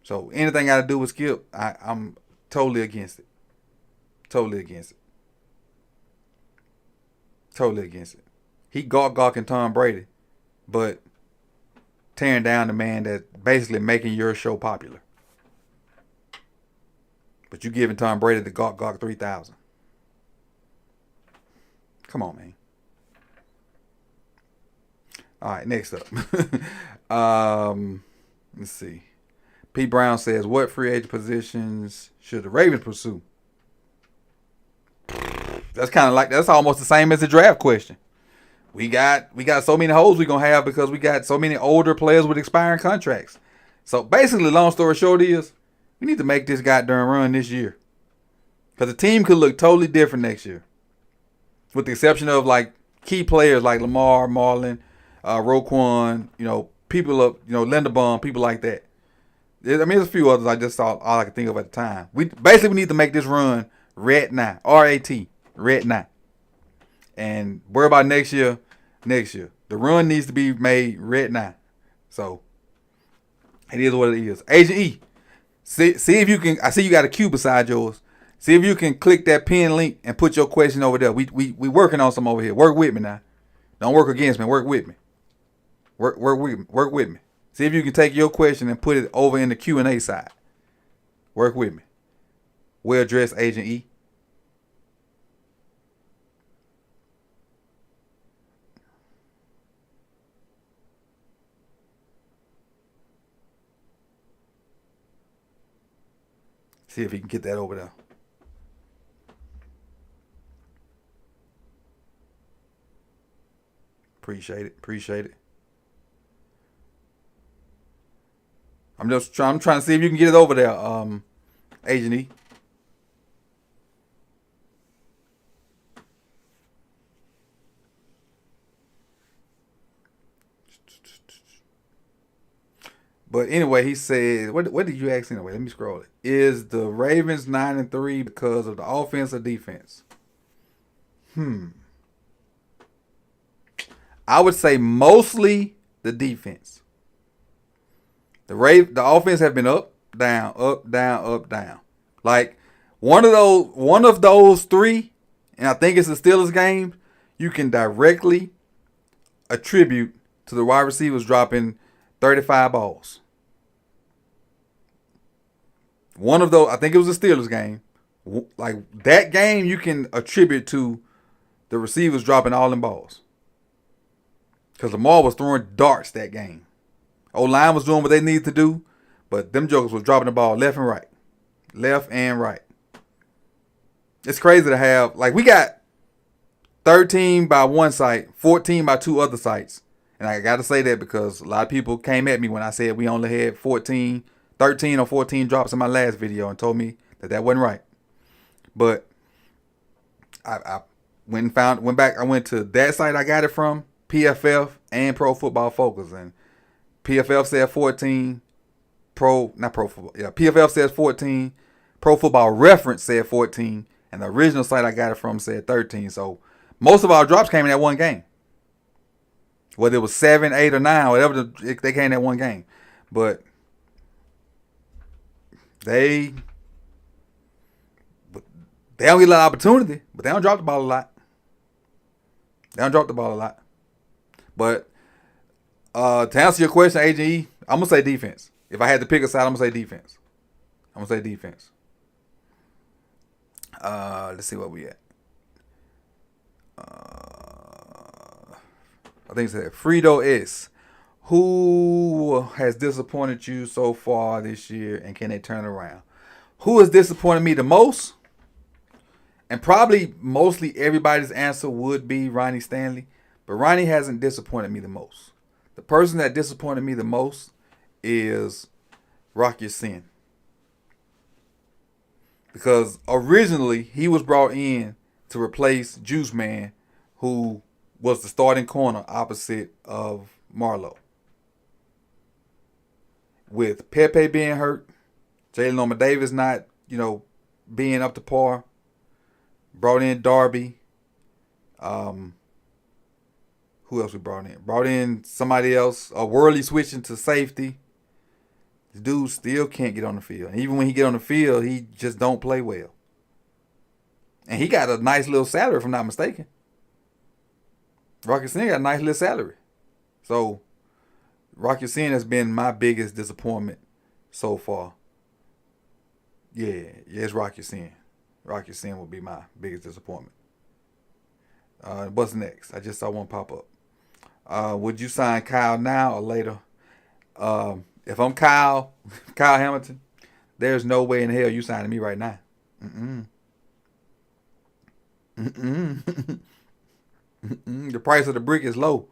So anything got to do with Skip, I'm totally against it. Totally against it. Totally against it. He gawking Tom Brady, but tearing down the man that's basically making your show popular. But you giving Tom Brady the Gawk 3000. Come on, man. All right, next up. Let's see. P. Brown says, what free agent positions should the Ravens pursue? That's almost the same as the draft question. We got so many holes we're going to have because we got so many older players with expiring contracts. So basically, long story short is, we need to make this goddamn run this year. Because the team could look totally different next year. With the exception of like key players like Lamar, Marlon, Roquan, people of, Linderbaum, people like that. There's a few others I just thought all I could think of at the time. We need to make this run red now. R-A-T, red now. And worry about next year. The run needs to be made red now. So it is what it is. Agent E, see if you can. I see you got a queue beside yours. See if you can click that pin link and put your question over there. We working on some over here. Work with me now. Don't work against me. Work with me. Work with me. See if you can take your question and put it over in the Q&A side. Work with me. Well dressed Agent E. See if he can get that over there. Appreciate it. I'm trying to see if you can get it over there, Agent E. But anyway, he said, what did you ask anyway? Let me scroll it. Is the Ravens 9-3 because of the offense or defense? I would say mostly the defense. The offense have been up, down, up, down, up, down. Like one of those three, and I think it's the Steelers game, you can directly attribute to the wide receivers dropping 35 balls. One of those, I think it was a Steelers game. Like that game, you can attribute to the receivers dropping all them balls. Because Lamar was throwing darts that game. O-line was doing what they needed to do, but them jokers was dropping the ball left and right. Left and right. It's crazy to have, like, we got 13 by one site, 14 by two other sites. And I got to say that because a lot of people came at me when I said we only had 13 or 14 drops in my last video and told me that wasn't right. But I went back. I went to that site I got it from, PFF and Pro Football Focus. And PFF said 14. PFF says 14. Pro Football Reference said 14. And the original site I got it from said 13. So most of our drops came in that one game. Whether it was 7, 8, or 9, whatever, they came in that one game. But they don't get a lot of opportunity, but they don't drop the ball a lot. But to answer your question, Agent E, I'm going to say defense. If I had to pick a side, I'm going to say defense. Let's see what we at. I think it said Frito S. Who has disappointed you so far this year, and can they turn around? Who has disappointed me the most? And probably mostly everybody's answer would be Ronnie Stanley. But Ronnie hasn't disappointed me the most. The person that disappointed me the most is Rock Your Sin. Because originally he was brought in to replace Juice Man, who was the starting corner opposite of Marlowe. With Pepe being hurt, Jalen Norman Davis not, being up to par, brought in Darby. Who else we brought in? Brought in somebody else. Worley switching to safety. The dude still can't get on the field. And even when he get on the field, he just don't play well. And he got a nice little salary, if I'm not mistaken. Rock Ya-Sin got a nice little salary. So, Rock Ya-Sin has been my biggest disappointment so far. Yeah, it's Rock Ya-Sin. Rock Ya-Sin will be my biggest disappointment. What's next? I just saw one pop up. Would you sign Kyle now or later? If I'm Kyle Hamilton, there's no way in hell you signing me right now. The price of the brick is low.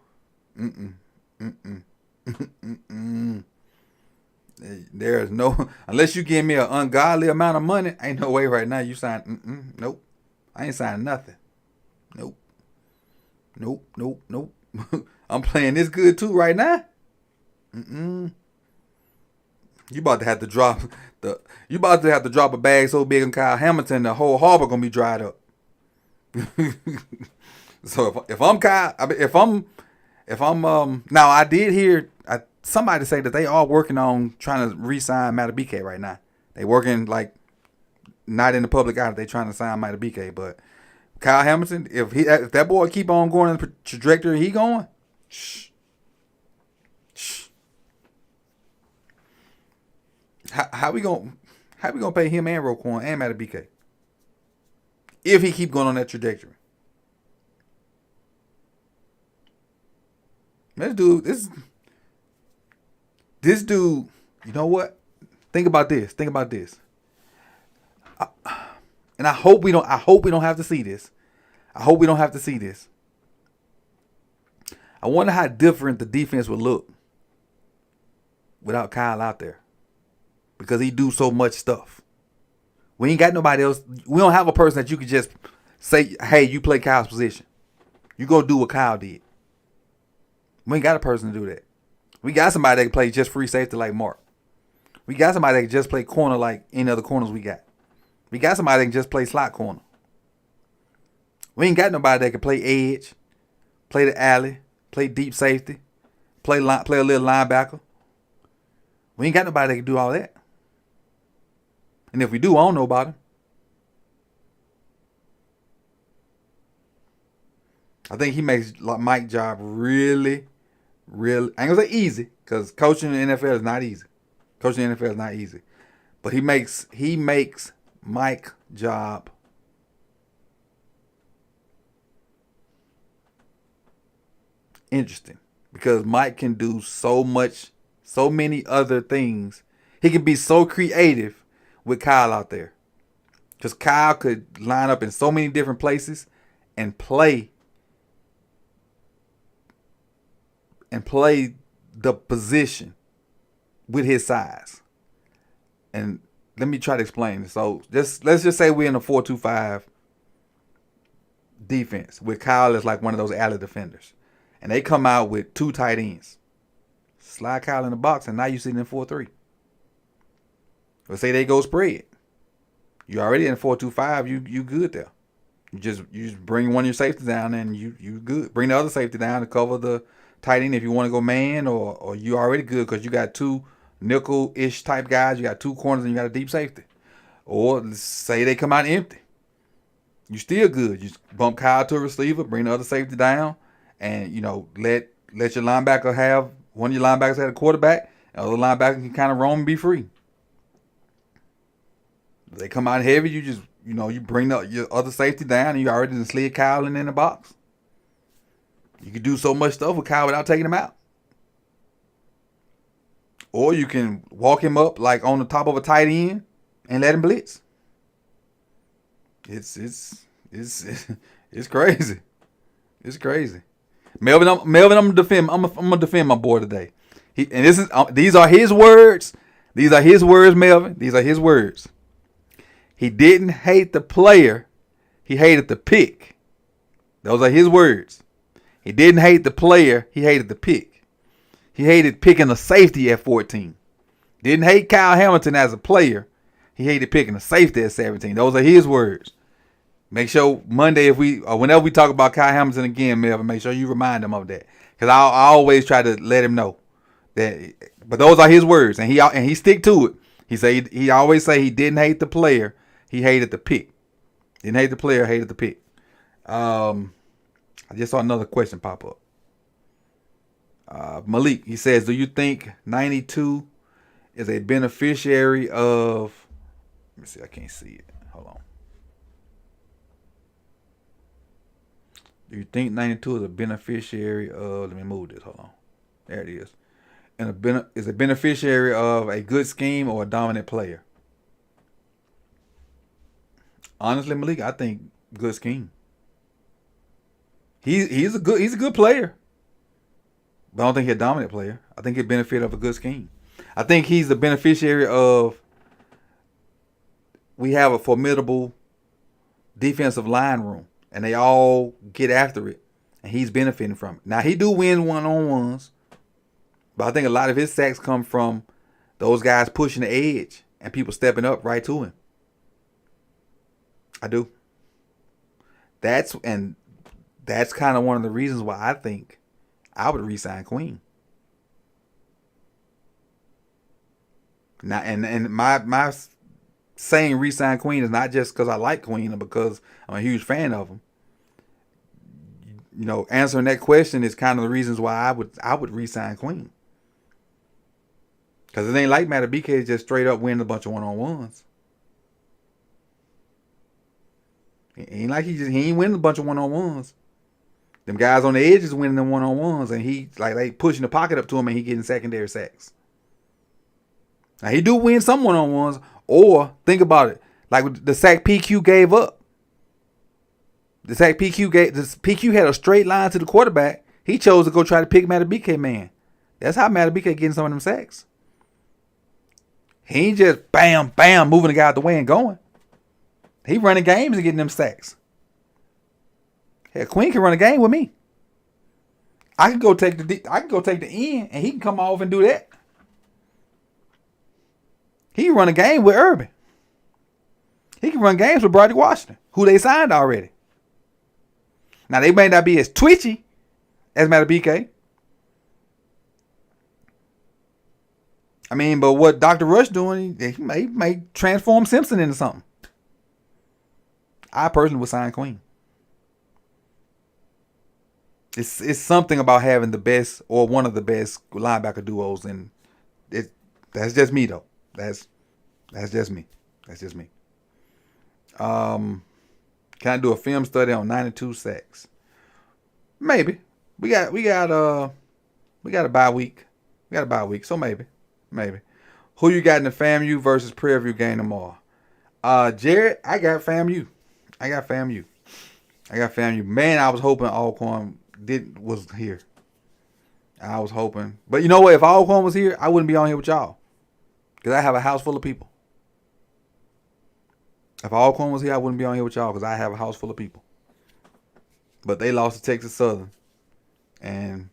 There is no, unless you give me an ungodly amount of money, ain't no way right now you sign. Nope. I ain't signing nothing. Nope. I'm playing this good too right now. You about to have to drop a bag so big on Kyle Hamilton, the whole harbor gonna be dried up. So if I'm Kyle, now I did hear somebody say that they are working on trying to re-sign Madubuike right now. They working like not in the public eye. They trying to sign Madubuike, but Kyle Hamilton, if that boy keep on going in the trajectory he going, how we gonna pay him and Roquan and Madubuike if he keep going on that trajectory? This dude, you know what? Think about this. And I hope we don't have to see this. I wonder how different the defense would look without Kyle out there. Because he do so much stuff. We ain't got nobody else. We don't have a person that you could just say, hey, you play Kyle's position. You go do what Kyle did. We ain't got a person to do that. We got somebody that can play just free safety like Mark. We got somebody that can just play corner like any other corners we got. We got somebody that can just play slot corner. We ain't got nobody that can play edge, play the alley, play deep safety, play a little linebacker. We ain't got nobody that can do all that. And if we do, I don't know about him. I think he makes Mike's job really, I ain't gonna say easy, because coaching in the NFL is not easy. But he makes Mike's job interesting because Mike can do so many other things. He can be so creative with Kyle out there because Kyle could line up in so many different places and play the position with his size. And let me try to explain this. So let's just say we're in a 4-2-5 defense with Kyle as like one of those alley defenders. And they come out with 2 tight ends. Slide Kyle in the box, and now you're sitting in 4-3. Let's say they go spread. You already in 4-2-5, you good there. You just bring one of your safeties down and you good. Bring the other safety down to cover the tight end if you want to go man, or you already good because you got 2 nickel-ish type guys. You got 2 corners and you got a deep safety. Or let's say they come out empty. You still good. You just bump Kyle to a receiver, bring the other safety down, and let your linebacker have one of your linebackers have a quarterback, and the other linebacker can kind of roam and be free. If they come out heavy, you just you bring your other safety down, and you already done slid Kyle in the box. You can do so much stuff with Kyle without taking him out. Or you can walk him up like on the top of a tight end and let him blitz. It's crazy. It's crazy. Melvin, I'm gonna defend my boy today. These are his words. These are his words, Melvin. These are his words. He didn't hate the player. He hated the pick. Those are his words. He didn't hate the player. He hated the pick. He hated picking a safety at 14. Didn't hate Kyle Hamilton as a player. He hated picking a safety at 17. Those are his words. Make sure Monday, whenever we talk about Kyle Hamilton again, Melvin, make sure you remind him of that. Because I always try to let him know that. But those are his words, and he stick to it. He always say he didn't hate the player. He hated the pick. Didn't hate the player. Hated the pick. I just saw another question pop up. Malik, he says, do you think 92 is a beneficiary of? Let me see. I can't see it. Hold on. Do you think 92 is a beneficiary of? Let me move this. Hold on. There it is. And is a beneficiary of a good scheme or a dominant player? Honestly, Malik, I think good scheme. He's a good player, but I don't think he's a dominant player. I think he's a benefit of a good scheme. I think he's the beneficiary of. We have a formidable defensive line room, and they all get after it, and he's benefiting from it. Now, he do win one-on-ones, but I think a lot of his sacks come from those guys pushing the edge and people stepping up right to him. I do. That's kind of one of the reasons why I think I would re-sign Queen. Now, and my saying re-sign Queen is not just because I like Queen or because I'm a huge fan of him. Answering that question is kind of the reasons why I would re-sign Queen. Because it ain't like Madubuike just straight up winning a bunch of one-on-ones. It ain't like he ain't winning a bunch of one-on-ones. Them guys on the edge is winning them one-on-ones, and he they pushing the pocket up to him, and he getting secondary sacks. Now he do win some one-on-ones, or think about it, like the sack PQ gave up. The PQ had a straight line to the quarterback. He chose to go try to pick Madubuike man. That's how Madubuike getting some of them sacks. He ain't just bam, bam, moving the guy out the way and going. He running games and getting them sacks. Hell, Queen can run a game with me. I can go take the end, and he can come off and do that. He can run a game with Urban. He can run games with Broderick Washington, who they signed already. Now, they may not be as twitchy as Madubuike. I mean, but what Dr. Rush doing, he may transform Simpson into something. I personally would sign Queen. It's something about having the best or one of the best linebacker duos, and that's just me though. That's just me. That's just me. Can I do a film study on 92 sacks? Maybe. We got a bye week. We got a bye week, so maybe. Maybe. Who you got in the FAMU versus Prairie View game tomorrow? Jared, I got FAMU. I got FAMU. I got FAMU. Man, I was hoping Alcorn was here. I was hoping. But you know what? If Alcorn was here, I wouldn't be on here with y'all. Because I have a house full of people. If Alcorn was here, I wouldn't be on here with y'all because I have a house full of people. But they lost to Texas Southern. And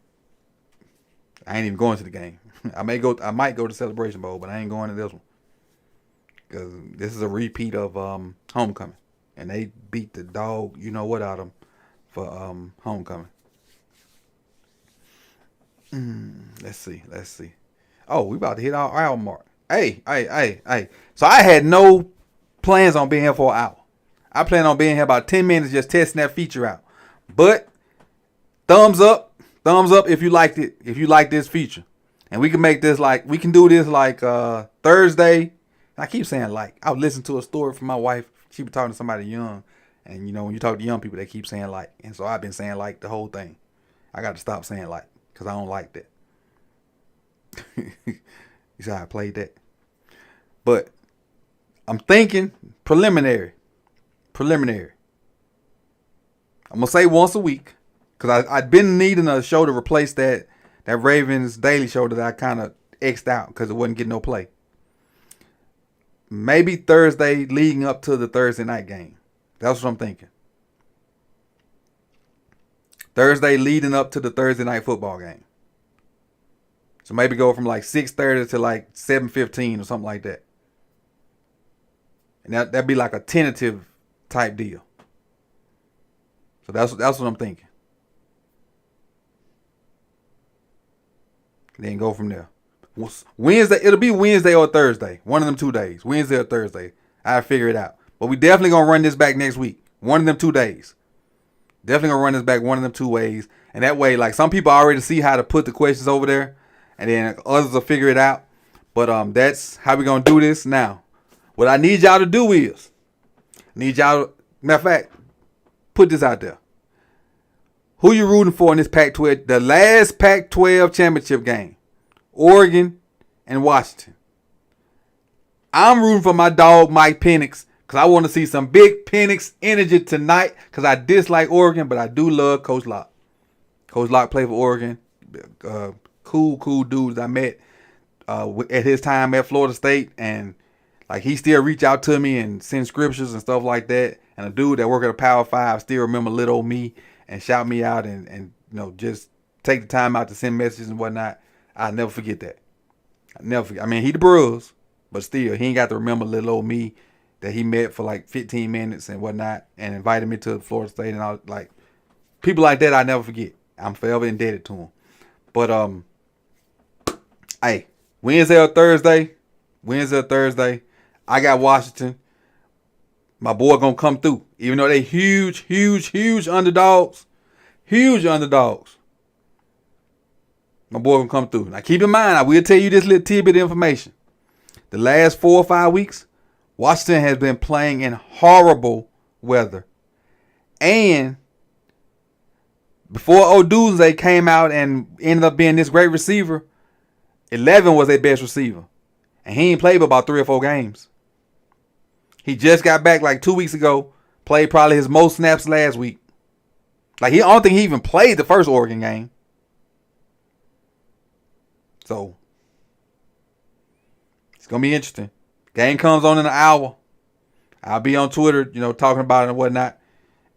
I ain't even going to the game. I might go to Celebration Bowl, but I ain't going to this one. Because this is a repeat of homecoming. And they beat the dog, you know what, out of them for homecoming. Let's see. Oh, we about to hit our hour mark. Hey. So I had no plans on being here for an hour. I plan on being here about 10 minutes just testing that feature out. But thumbs up if you liked it, if you like this feature. And we can make this we can do this Thursday. I keep saying I was listening to a story from my wife. She was talking to somebody young. And, you know, when you talk to young people, they keep saying And so I've been saying the whole thing. I got to stop saying because I don't like that. You see how I played that? But I'm thinking preliminary. I'm going to say once a week. Because I've been needing a show to replace that Ravens Daily show that I kind of X'd out because it wasn't getting no play. Maybe Thursday leading up to the Thursday night game. That's what I'm thinking. Thursday leading up to the Thursday night football game. So maybe go from 6:30 to 7:15 or something like that. And that'd be a tentative type deal. So that's what I'm thinking. Then go from there. Wednesday, it'll be Wednesday or Thursday. One of them 2 days. Wednesday or Thursday. I'll figure it out. But we definitely going to run this back next week. One of them 2 days. Definitely going to run this back one of them 2 ways. And that way, some people already see how to put the questions over there. And then others will figure it out. But that's how we're going to do this now. What I need y'all to do is, matter of fact, put this out there. Who you rooting for in this Pac-12, the last Pac-12 championship game? Oregon and Washington. I'm rooting for my dog, Mike Penix, because I want to see some big Penix energy tonight because I dislike Oregon, but I do love Coach Locke. Coach Locke played for Oregon. Cool dudes I met at his time at Florida State, and he still reach out to me and send scriptures and stuff like that. And a dude that work at a Power 5 still remember little old me and shout me out and just take the time out to send messages and whatnot. I'll never forget that. I never forget. I mean, he the Bros, but still, he ain't got to remember little old me that he met for 15 minutes and whatnot and invited me to Florida State and all. People like that I never forget. I'm forever indebted to him. But hey, Wednesday or Thursday, I got Washington. My boy gonna come through. Even though they huge underdogs. My boy gonna come through. Now keep in mind, I will tell you this little tidbit of information. The last 4 or 5 weeks, Washington has been playing in horrible weather. And before Odunze came out and ended up being this great receiver, 11 was their best receiver. And he ain't played but about 3 or 4 games. He just got back 2 weeks ago. Played probably his most snaps last week. I don't think he even played the first Oregon game. So, it's going to be interesting. Game comes on in an hour. I'll be on Twitter, talking about it and whatnot.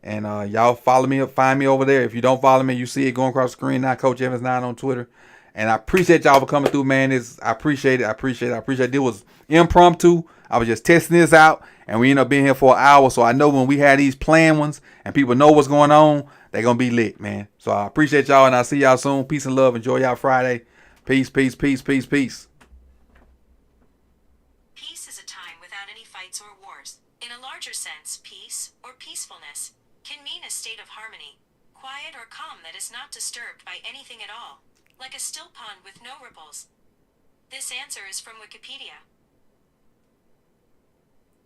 And y'all follow me up, find me over there. If you don't follow me, you see it going across the screen now, Coach Evans 9 on Twitter. And I appreciate y'all for coming through, man. I appreciate it. It was impromptu. I was just testing this out, and we ended up being here for an hour. So I know when we had these planned ones and people know what's going on, they're going to be lit, man. So I appreciate y'all, and I'll see y'all soon. Peace and love. Enjoy y'all Friday. Peace. Peace is a time without any fights or wars. In a larger sense, peace, or peacefulness, can mean a state of harmony, quiet or calm that is not disturbed by anything at all, like a still pond with no ripples. This answer is from Wikipedia.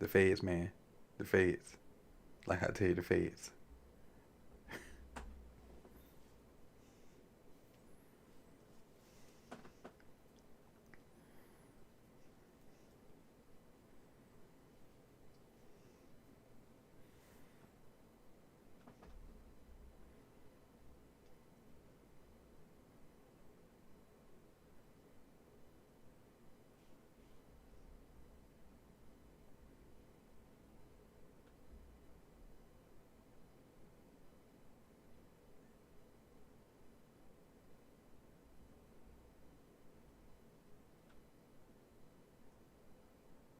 The feds, man. The feds. Like I tell you, the feds.